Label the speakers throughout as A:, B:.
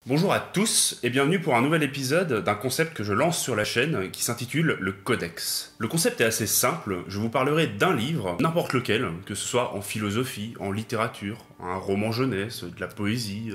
A: Bonjour à tous et bienvenue pour un nouvel épisode d'un concept que je lance sur la chaîne qui s'intitule le Codex. Le concept est assez simple, je vous parlerai d'un livre, n'importe lequel, que ce soit en philosophie, en littérature, un roman jeunesse, de la poésie,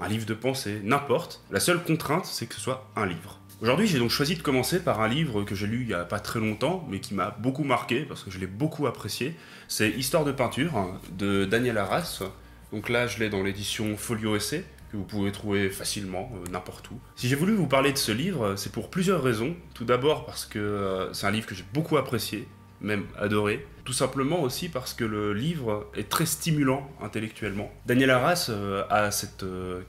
A: un livre de pensée, n'importe. La seule contrainte, c'est que ce soit un livre. Aujourd'hui, j'ai donc choisi de commencer par un livre que j'ai lu il n'y a pas très longtemps, mais qui m'a beaucoup marqué, parce que je l'ai beaucoup apprécié. C'est Histoire de peinture, de Daniel Arras. Donc là, je l'ai dans l'édition Folio Essai, que vous pouvez trouver facilement, n'importe où. Si j'ai voulu vous parler de ce livre, c'est pour plusieurs raisons. Tout d'abord parce que c'est un livre que j'ai beaucoup apprécié, même adoré. Tout simplement aussi parce que le livre est très stimulant intellectuellement. Daniel Arras a cette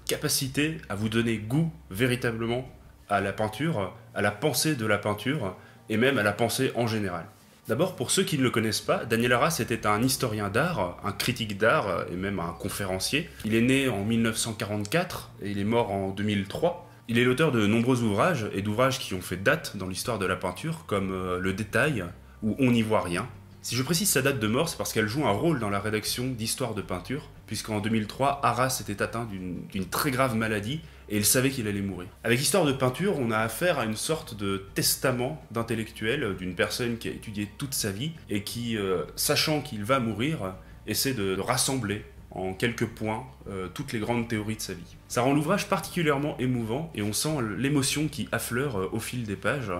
A: capacité à vous donner goût véritablement à la peinture, à la pensée de la peinture, et même à la pensée en général. D'abord, pour ceux qui ne le connaissent pas, Daniel Arras était un historien d'art, un critique d'art et même un conférencier. Il est né en 1944 et il est mort en 2003. Il est l'auteur de nombreux ouvrages et d'ouvrages qui ont fait date dans l'histoire de la peinture, comme Le Détail ou On n'y voit rien. Si je précise sa date de mort, c'est parce qu'elle joue un rôle dans la rédaction d'Histoire de peinture, puisqu'en 2003, Arras était atteint d'une très grave maladie et il savait qu'il allait mourir. Avec Histoire de peinture, on a affaire à une sorte de testament d'intellectuel, d'une personne qui a étudié toute sa vie et qui, sachant qu'il va mourir, essaie de rassembler en quelques points toutes les grandes théories de sa vie. Ça rend l'ouvrage particulièrement émouvant et on sent l'émotion qui affleure au fil des pages,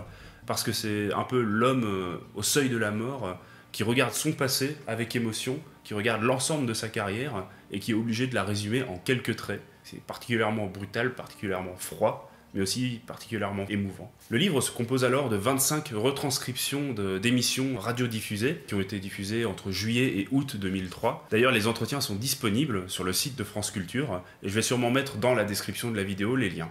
A: parce que c'est un peu l'homme au seuil de la mort qui regarde son passé avec émotion, qui regarde l'ensemble de sa carrière et qui est obligé de la résumer en quelques traits. C'est particulièrement brutal, particulièrement froid, mais aussi particulièrement émouvant. Le livre se compose alors de 25 retranscriptions d'émissions radiodiffusées qui ont été diffusées entre juillet et août 2003. D'ailleurs, les entretiens sont disponibles sur le site de France Culture et je vais sûrement mettre dans la description de la vidéo les liens.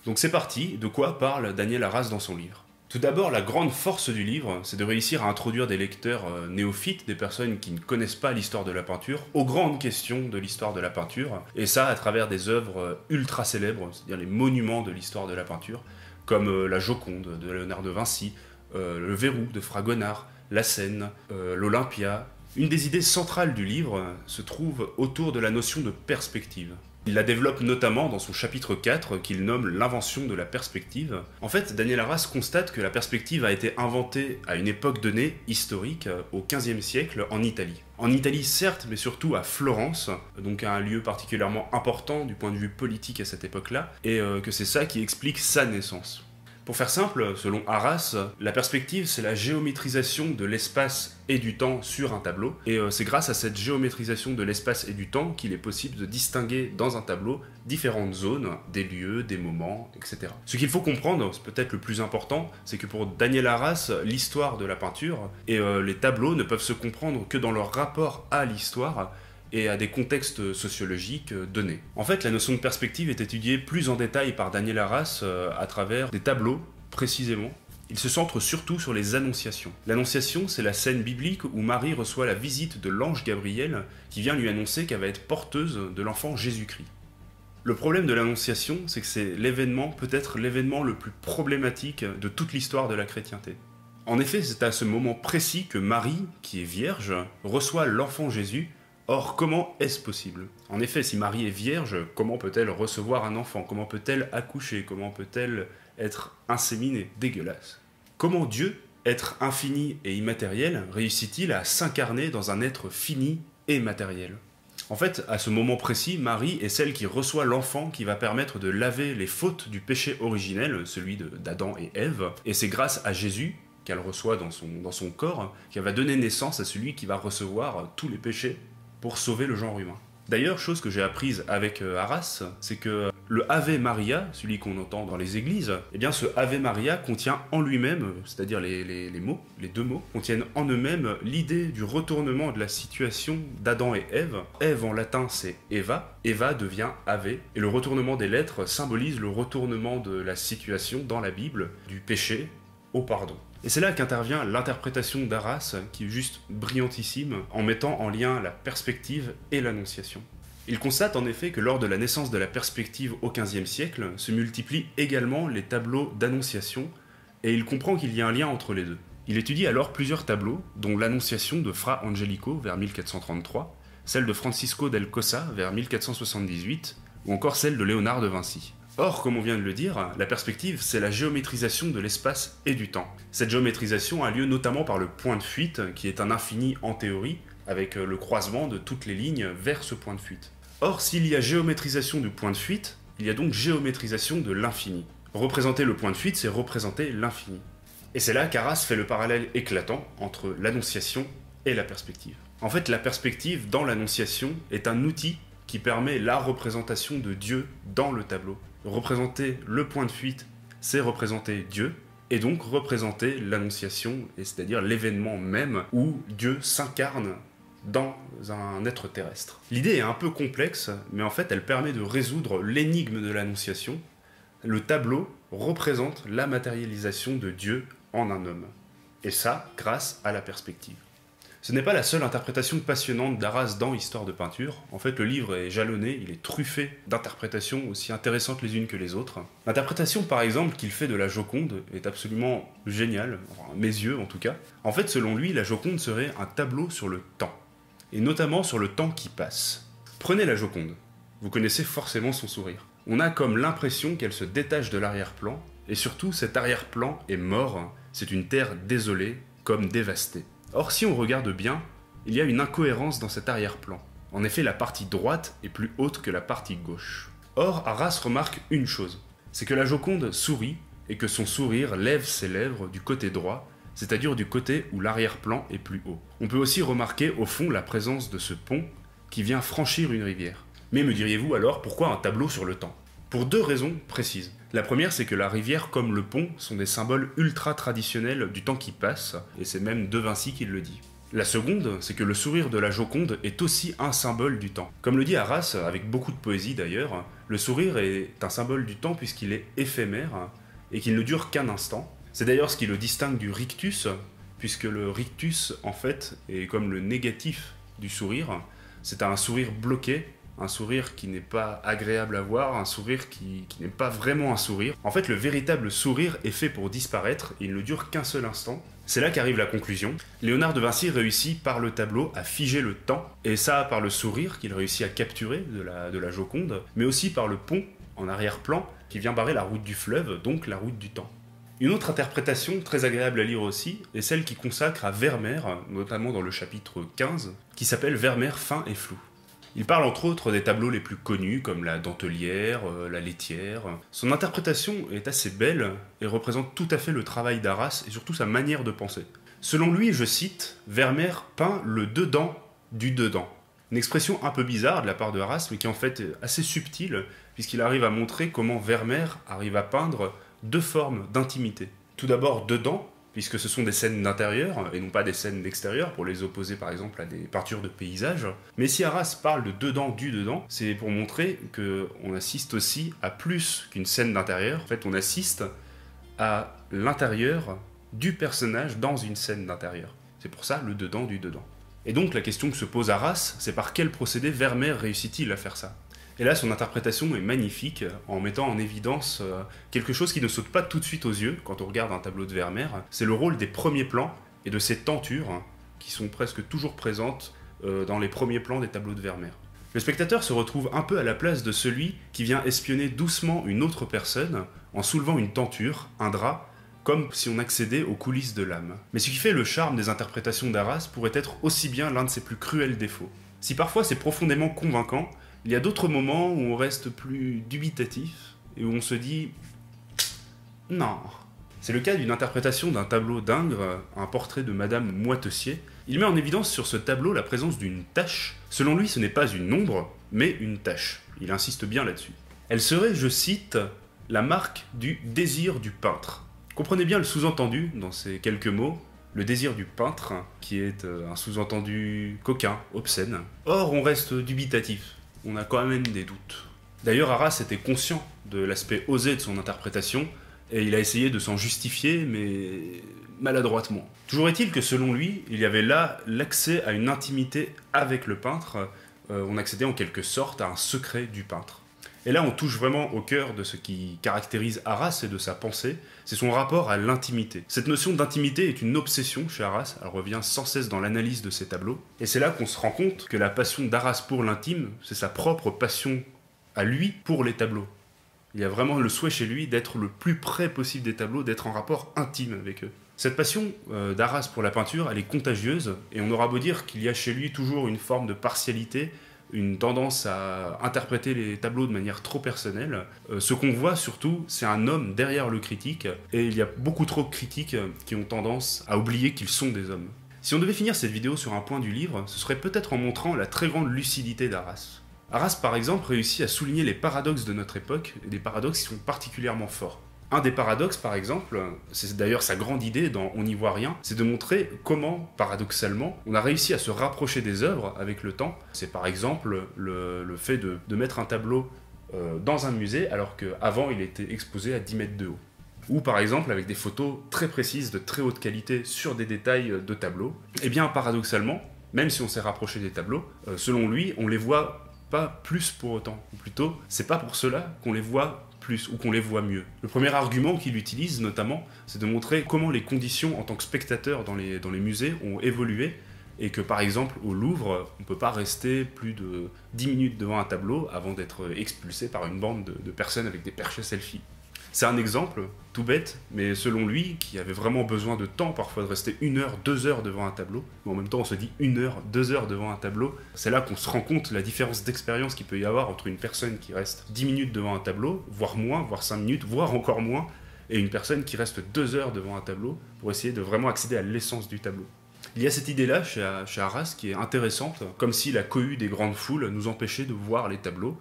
A: Donc c'est parti, de quoi parle Daniel Arras dans son livre ? Tout d'abord, la grande force du livre, c'est de réussir à introduire des lecteurs néophytes, des personnes qui ne connaissent pas l'histoire de la peinture, aux grandes questions de l'histoire de la peinture, et ça à travers des œuvres ultra célèbres, c'est-à-dire les monuments de l'histoire de la peinture, comme la Joconde de Léonard de Vinci, le Verrou de Fragonard, la Seine, l'Olympia. Une des idées centrales du livre se trouve autour de la notion de perspective. Il la développe notamment dans son chapitre 4 qu'il nomme l'invention de la perspective. En fait, Daniel Arras constate que la perspective a été inventée à une époque donnée, historique, au XVe siècle, en Italie. En Italie certes, mais surtout à Florence, donc un lieu particulièrement important du point de vue politique à cette époque-là, et que c'est ça qui explique sa naissance. Pour faire simple, selon Arras, la perspective, c'est la géométrisation de l'espace et du temps sur un tableau, et c'est grâce à cette géométrisation de l'espace et du temps qu'il est possible de distinguer dans un tableau différentes zones, des lieux, des moments, etc. Ce qu'il faut comprendre, c'est peut-être le plus important, c'est que pour Daniel Arras, l'histoire de la peinture et les tableaux ne peuvent se comprendre que dans leur rapport à l'histoire, et à des contextes sociologiques donnés. En fait, la notion de perspective est étudiée plus en détail par Daniel Arras à travers des tableaux, précisément. Il se centre surtout sur les annonciations. L'annonciation, c'est la scène biblique où Marie reçoit la visite de l'ange Gabriel qui vient lui annoncer qu'elle va être porteuse de l'enfant Jésus-Christ. Le problème de l'annonciation, c'est que c'est l'événement, peut-être l'événement le plus problématique de toute l'histoire de la chrétienté. En effet, c'est à ce moment précis que Marie, qui est vierge, reçoit l'enfant Jésus. Or, comment est-ce possible ? En effet, si Marie est vierge, comment peut-elle recevoir un enfant ? Comment peut-elle accoucher ? Comment peut-elle être inséminée ? Dégueulasse. Comment Dieu, être infini et immatériel, réussit-il à s'incarner dans un être fini et matériel ? En fait, à ce moment précis, Marie est celle qui reçoit l'enfant qui va permettre de laver les fautes du péché originel, celui d'Adam et Ève, et c'est grâce à Jésus qu'elle reçoit dans son corps qu'elle va donner naissance à celui qui va recevoir tous les péchés pour sauver le genre humain. D'ailleurs, chose que j'ai apprise avec Arras, c'est que le Ave Maria, celui qu'on entend dans les églises, eh bien ce Ave Maria contient en lui-même, c'est-à-dire les mots, les deux mots, contiennent en eux-mêmes l'idée du retournement de la situation d'Adam et Ève. Ève en latin c'est Eva, Eva devient Ave, et le retournement des lettres symbolise le retournement de la situation dans la Bible, du péché au pardon. Et c'est là qu'intervient l'interprétation d'Arras, qui est juste brillantissime, en mettant en lien la perspective et l'annonciation. Il constate en effet que lors de la naissance de la perspective au XVe siècle, se multiplient également les tableaux d'annonciation, et il comprend qu'il y a un lien entre les deux. Il étudie alors plusieurs tableaux, dont l'Annonciation de Fra Angelico vers 1433, celle de Francisco del Cossa vers 1478, ou encore celle de Léonard de Vinci. Or, comme on vient de le dire, la perspective, c'est la géométrisation de l'espace et du temps. Cette géométrisation a lieu notamment par le point de fuite, qui est un infini en théorie, avec le croisement de toutes les lignes vers ce point de fuite. Or, s'il y a géométrisation du point de fuite, il y a donc géométrisation de l'infini. Représenter le point de fuite, c'est représenter l'infini. Et c'est là qu'Arras fait le parallèle éclatant entre l'annonciation et la perspective. En fait, la perspective dans l'annonciation est un outil qui permet la représentation de Dieu dans le tableau. Représenter le point de fuite, c'est représenter Dieu, et donc représenter l'annonciation, c'est-à-dire l'événement même où Dieu s'incarne dans un être terrestre. L'idée est un peu complexe, mais en fait elle permet de résoudre l'énigme de l'annonciation. Le tableau représente la matérialisation de Dieu en un homme. Et ça, grâce à la perspective. Ce n'est pas la seule interprétation passionnante d'Arras dans Histoire de peinture. En fait, le livre est jalonné, il est truffé d'interprétations aussi intéressantes les unes que les autres. L'interprétation, par exemple, qu'il fait de la Joconde est absolument géniale, enfin, à mes yeux en tout cas. En fait, selon lui, la Joconde serait un tableau sur le temps, et notamment sur le temps qui passe. Prenez la Joconde, vous connaissez forcément son sourire. On a comme l'impression qu'elle se détache de l'arrière-plan, et surtout cet arrière-plan est mort, c'est une terre désolée, comme dévastée. Or, si on regarde bien, il y a une incohérence dans cet arrière-plan. En effet, la partie droite est plus haute que la partie gauche. Or, Arras remarque une chose, c'est que la Joconde sourit et que son sourire lève ses lèvres du côté droit, c'est-à-dire du côté où l'arrière-plan est plus haut. On peut aussi remarquer au fond la présence de ce pont qui vient franchir une rivière. Mais me diriez-vous alors pourquoi un tableau sur le temps? Pour deux raisons précises. La première, c'est que la rivière comme le pont sont des symboles ultra traditionnels du temps qui passe, et c'est même De Vinci qui le dit. La seconde, c'est que le sourire de la Joconde est aussi un symbole du temps. Comme le dit Arras, avec beaucoup de poésie d'ailleurs, le sourire est un symbole du temps puisqu'il est éphémère et qu'il ne dure qu'un instant. C'est d'ailleurs ce qui le distingue du rictus, puisque le rictus, en fait, est comme le négatif du sourire. C'est un sourire bloqué, un sourire qui n'est pas agréable à voir, un sourire qui n'est pas vraiment un sourire. En fait, le véritable sourire est fait pour disparaître, et il ne dure qu'un seul instant. C'est là qu'arrive la conclusion. Léonard de Vinci réussit par le tableau à figer le temps, et ça par le sourire qu'il réussit à capturer de la Joconde, mais aussi par le pont en arrière-plan qui vient barrer la route du fleuve, donc la route du temps. Une autre interprétation très agréable à lire aussi est celle qui consacre à Vermeer, notamment dans le chapitre 15, qui s'appelle Vermeer fin et flou. Il parle entre autres des tableaux les plus connus comme la Dentelière, la Laitière. Son interprétation est assez belle et représente tout à fait le travail d'Arras et surtout sa manière de penser. Selon lui, je cite, Vermeer peint le dedans du dedans. Une expression un peu bizarre de la part de Arras, mais qui en fait est assez subtile, puisqu'il arrive à montrer comment Vermeer arrive à peindre deux formes d'intimité. Tout d'abord dedans, puisque ce sont des scènes d'intérieur et non pas des scènes d'extérieur, pour les opposer par exemple à des peintures de paysages. Mais si Arras parle de dedans du dedans, c'est pour montrer qu'on assiste aussi à plus qu'une scène d'intérieur. En fait, on assiste à l'intérieur du personnage dans une scène d'intérieur. C'est pour ça le dedans du dedans. Et donc la question que se pose Arras, c'est par quel procédé Vermeer réussit-il à faire ça? Et là, son interprétation est magnifique, en mettant en évidence quelque chose qui ne saute pas tout de suite aux yeux quand on regarde un tableau de Vermeer. C'est le rôle des premiers plans et de ces tentures qui sont presque toujours présentes dans les premiers plans des tableaux de Vermeer. Le spectateur se retrouve un peu à la place de celui qui vient espionner doucement une autre personne en soulevant une tenture, un drap, comme si on accédait aux coulisses de l'âme. Mais ce qui fait le charme des interprétations d'Arras pourrait être aussi bien l'un de ses plus cruels défauts. Si parfois c'est profondément convaincant, il y a d'autres moments où on reste plus dubitatif et où on se dit « non ». C'est le cas d'une interprétation d'un tableau d'Ingres, un portrait de Madame Moitessier. Il met en évidence sur ce tableau la présence d'une tache. Selon lui, ce n'est pas une ombre, mais une tache. Il insiste bien là-dessus. Elle serait, je cite, « la marque du désir du peintre ». Comprenez bien le sous-entendu dans ces quelques mots. Le désir du peintre, qui est un sous-entendu coquin, obscène. Or, on reste dubitatif. On a quand même des doutes. D'ailleurs, Arras était conscient de l'aspect osé de son interprétation, et il a essayé de s'en justifier, mais maladroitement. Toujours est-il que selon lui, il y avait là l'accès à une intimité avec le peintre, on accédait en quelque sorte à un secret du peintre. Et là, on touche vraiment au cœur de ce qui caractérise Arras et de sa pensée, c'est son rapport à l'intimité. Cette notion d'intimité est une obsession chez Arras, elle revient sans cesse dans l'analyse de ses tableaux, et c'est là qu'on se rend compte que la passion d'Arras pour l'intime, c'est sa propre passion à lui pour les tableaux. Il y a vraiment le souhait chez lui d'être le plus près possible des tableaux, d'être en rapport intime avec eux. Cette passion d'Arras pour la peinture, elle est contagieuse, et on aura beau dire qu'il y a chez lui toujours une forme de partialité, une tendance à interpréter les tableaux de manière trop personnelle. Ce qu'on voit surtout, c'est un homme derrière le critique, et il y a beaucoup trop de critiques qui ont tendance à oublier qu'ils sont des hommes. Si on devait finir cette vidéo sur un point du livre, ce serait peut-être en montrant la très grande lucidité d'Arras. Arras, par exemple, réussit à souligner les paradoxes de notre époque, et des paradoxes qui sont particulièrement forts. Un des paradoxes, par exemple, c'est d'ailleurs sa grande idée dans On n'y voit rien, c'est de montrer comment, paradoxalement, on a réussi à se rapprocher des œuvres avec le temps. C'est par exemple le fait de mettre un tableau dans un musée, alors qu'avant il était exposé à 10 mètres de haut. Ou par exemple avec des photos très précises, de très haute qualité, sur des détails de tableaux. Et bien paradoxalement, même si on s'est rapproché des tableaux, selon lui, on les voit pas plus pour autant. Ou plutôt, c'est pas pour cela qu'on les voit plus ou qu'on les voit mieux. Le premier argument qu'il utilise notamment, c'est de montrer comment les conditions en tant que spectateur dans les musées ont évolué, et que par exemple au Louvre, on ne peut pas rester plus de 10 minutes devant un tableau avant d'être expulsé par une bande de personnes avec des perches selfie. C'est un exemple tout bête, mais selon lui, qui avait vraiment besoin de temps, parfois de rester 1 heure, 2 heures devant un tableau, mais en même temps on se dit 1 heure, 2 heures devant un tableau, c'est là qu'on se rend compte de la différence d'expérience qu'il peut y avoir entre une personne qui reste 10 minutes devant un tableau, voire moins, voire 5 minutes, voire encore moins, et une personne qui reste 2 heures devant un tableau pour essayer de vraiment accéder à l'essence du tableau. Il y a cette idée-là chez Arras qui est intéressante, comme si la cohue des grandes foules nous empêchait de voir les tableaux,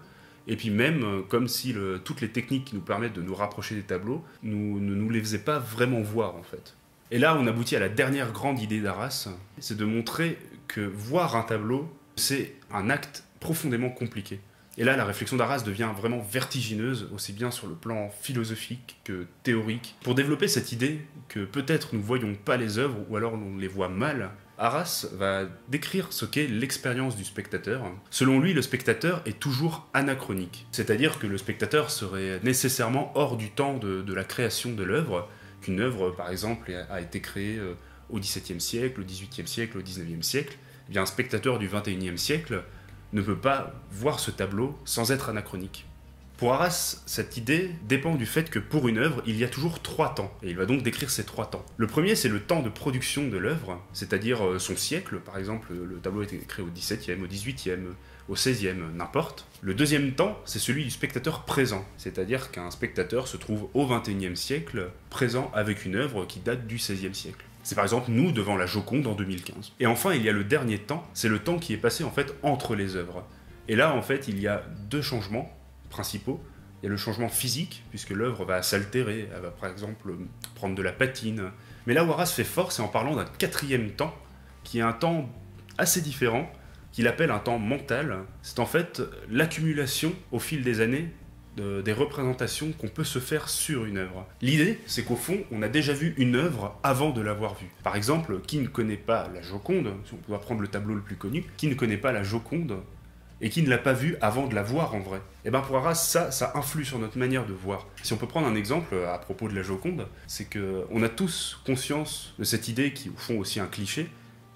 A: et puis même comme si toutes les techniques qui nous permettent de nous rapprocher des tableaux ne nous les faisaient pas vraiment voir en fait. Et là on aboutit à la dernière grande idée d'Arras, c'est de montrer que voir un tableau, c'est un acte profondément compliqué. Et là la réflexion d'Arras devient vraiment vertigineuse, aussi bien sur le plan philosophique que théorique. Pour développer cette idée que peut-être nous ne voyons pas les œuvres, ou alors on les voit mal, Arras va décrire ce qu'est l'expérience du spectateur. Selon lui, le spectateur est toujours anachronique. C'est-à-dire que le spectateur serait nécessairement hors du temps de la création de l'œuvre, qu'une œuvre, par exemple, a été créée au XVIIe siècle, au XVIIIe siècle, au XIXe siècle. Eh bien, un spectateur du XXIe siècle ne peut pas voir ce tableau sans être anachronique. Pour Arras, cette idée dépend du fait que pour une œuvre, il y a toujours 3 temps, et il va donc décrire ces 3 temps. Le premier, c'est le temps de production de l'œuvre, c'est-à-dire son siècle, par exemple, le tableau a été créé au XVIIe, au XVIIIe, au XVIe, n'importe. Le deuxième temps, c'est celui du spectateur présent, c'est-à-dire qu'un spectateur se trouve au XXIe siècle, présent avec une œuvre qui date du XVIe siècle. C'est par exemple nous devant la Joconde en 2015. Et enfin, il y a le dernier temps, c'est le temps qui est passé en fait entre les œuvres. Et là, en fait, il y a 2 changements principaux. Il y a le changement physique, puisque l'œuvre va s'altérer, elle va par exemple prendre de la patine. Mais là où Arras fait fort, c'est en parlant d'un 4e temps, qui est un temps assez différent, qu'il appelle un temps mental. C'est en fait l'accumulation au fil des années des représentations qu'on peut se faire sur une œuvre. L'idée, c'est qu'au fond, on a déjà vu une œuvre avant de l'avoir vue. Par exemple, qui ne connaît pas la Joconde, si on doit prendre le tableau le plus connu, qui ne connaît pas la Joconde et qui ne l'a pas vue avant de la voir en vrai. Et bien pour Arras, ça influe sur notre manière de voir. Si on peut prendre un exemple à propos de la Joconde, c'est qu'on a tous conscience de cette idée qui, au fond, aussi un cliché,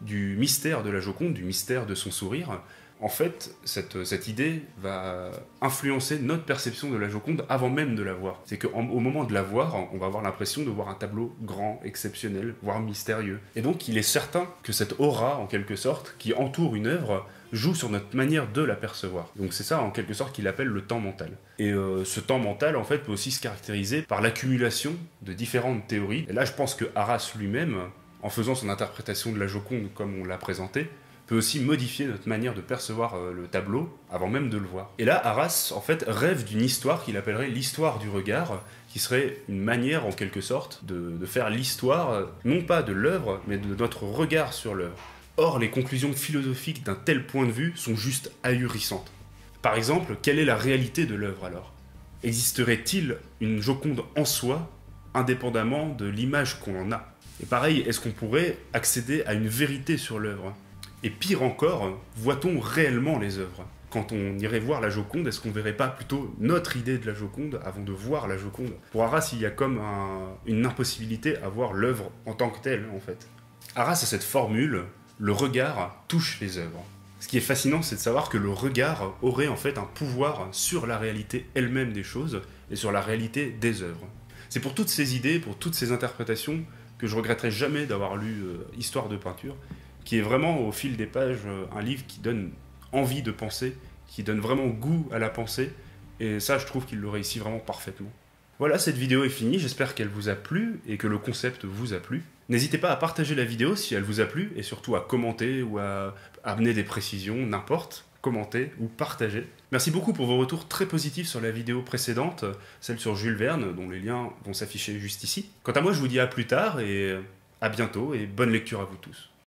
A: du mystère de la Joconde, du mystère de son sourire. En fait, cette idée va influencer notre perception de la Joconde avant même de la voir. C'est qu'au moment de la voir, on va avoir l'impression de voir un tableau grand, exceptionnel, voire mystérieux. Et donc, il est certain que cette aura, en quelque sorte, qui entoure une œuvre, joue sur notre manière de la percevoir. Donc c'est ça, en quelque sorte, qu'il appelle le temps mental. Et ce temps mental, en fait, peut aussi se caractériser par l'accumulation de différentes théories. Et là, je pense que Arras lui-même, en faisant son interprétation de la Joconde comme on l'a présenté, peut aussi modifier notre manière de percevoir le tableau avant même de le voir. Et là, Arras, en fait, rêve d'une histoire qu'il appellerait l'histoire du regard, qui serait une manière, en quelque sorte, de faire l'histoire, non pas de l'œuvre, mais de notre regard sur l'œuvre. Or, les conclusions philosophiques d'un tel point de vue sont juste ahurissantes. Par exemple, quelle est la réalité de l'œuvre alors? Existerait-il une Joconde en soi, indépendamment de l'image qu'on en a? Et pareil, est-ce qu'on pourrait accéder à une vérité sur l'œuvre? Et pire encore, voit-on réellement les œuvres? Quand on irait voir la Joconde, est-ce qu'on verrait pas plutôt notre idée de la Joconde avant de voir la Joconde? Pour Arras, il y a comme une impossibilité à voir l'œuvre en tant que telle, en fait. Arras a cette formule, le regard touche les œuvres. Ce qui est fascinant, c'est de savoir que le regard aurait en fait un pouvoir sur la réalité elle-même des choses et sur la réalité des œuvres. C'est pour toutes ces idées, pour toutes ces interprétations, que je regretterai jamais d'avoir lu Histoire de peinture, qui est vraiment au fil des pages un livre qui donne envie de penser, qui donne vraiment goût à la pensée, et ça je trouve qu'il le réussit vraiment parfaitement. Voilà, cette vidéo est finie, j'espère qu'elle vous a plu et que le concept vous a plu. N'hésitez pas à partager la vidéo si elle vous a plu et surtout à commenter ou à amener des précisions, n'importe, commenter ou partager. Merci beaucoup pour vos retours très positifs sur la vidéo précédente, celle sur Jules Verne, dont les liens vont s'afficher juste ici. Quant à moi, je vous dis à plus tard et à bientôt et bonne lecture à vous tous.